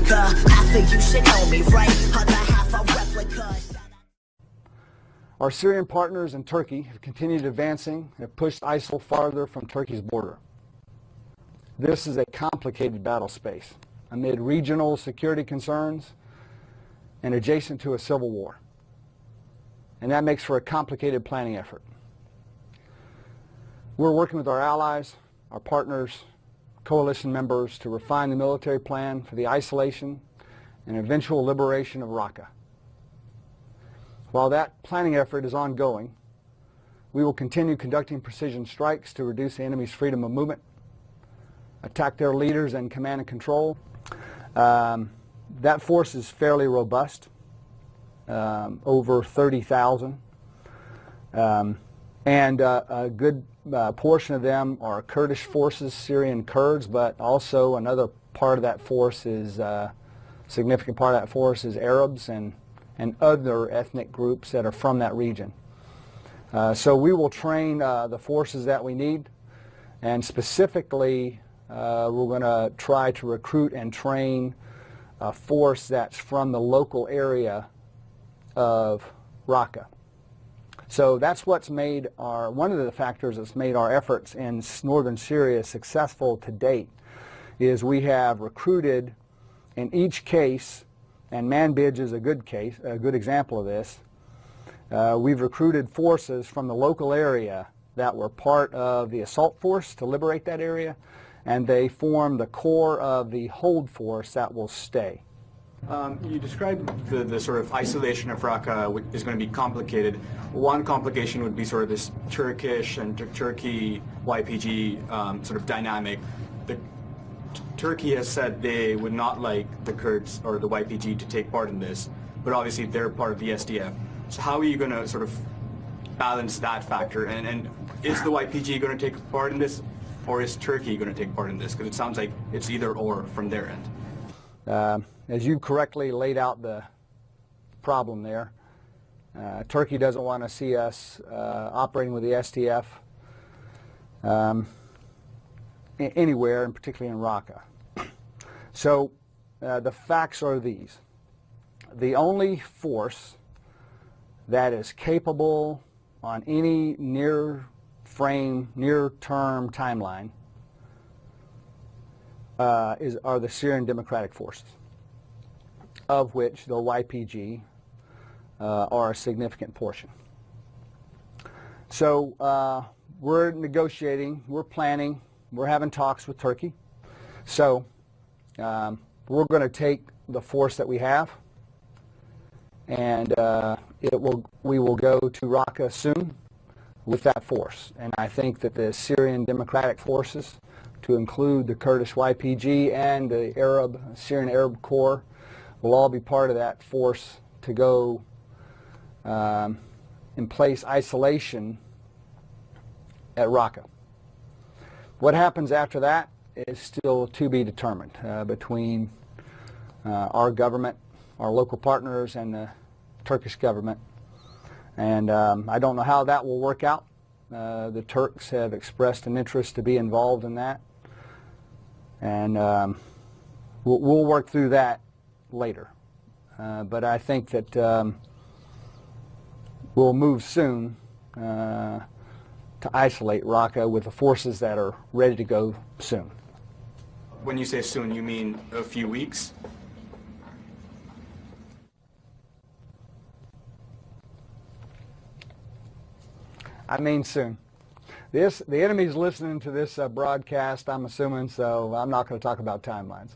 replica. Half of you should know me, right? Other half a replica. Our Syrian partners in Turkey have continued advancing and have pushed ISIL farther from Turkey's border. This is a complicated battle space amid regional security concerns and adjacent to a civil war. And that makes for a complicated planning effort. We're working with our allies, our partners, coalition members to refine the military plan for the isolation and eventual liberation of Raqqa. While that planning effort is ongoing, we will continue conducting precision strikes to reduce the enemy's freedom of movement, attack their leaders and command and control. That force is fairly robust, over 30,000, and a good portion of them are Kurdish forces, Syrian Kurds, but also another part of that force is, significant part of that force is Arabs and other ethnic groups that are from that region. So we will train the forces that we need, and specifically we're going to try to recruit and train a force that's from the local area of Raqqa. So that's what's made one of the factors that's made our efforts in northern Syria successful to date, is we have recruited in each case, and Manbij is a good example of this. We've recruited forces from the local area that were part of the assault force to liberate that area, and they form the core of the hold force that will stay. You described the sort of isolation of Raqqa is going to be complicated. One complication would be sort of this Turkish and Turkey YPG sort of dynamic. Turkey has said they would not like the Kurds or the YPG to take part in this, but obviously they're part of the SDF. So how are you going to sort of balance that factor? And is the YPG going to take part in this, or is Turkey going to take part in this? Because it sounds like it's either or from their end. As you correctly laid out the problem there, Turkey doesn't want to see us operating with the SDF anywhere, and particularly in Raqqa. So the facts are these. The only force that is capable on any near-term timeline are the Syrian Democratic Forces, of which the YPG are a significant portion. So we're negotiating, we're planning, we're having talks with Turkey. So we're going to take the force that we have, and we will go to Raqqa soon with that force. And I think that the Syrian Democratic Forces, to include the Kurdish YPG and the Syrian Arab Corps, will all be part of that force to go in place isolation at Raqqa. What happens after that is still to be determined between our government, our local partners, and the Turkish government. And I don't know how that will work out. The Turks have expressed an interest to be involved in that. And we'll work through that later. But I think that we'll move soon to isolate Raqqa with the forces that are ready to go soon. When you say soon, you mean a few weeks? I mean soon. The enemy's listening to this broadcast, I'm assuming, so I'm not going to talk about timelines.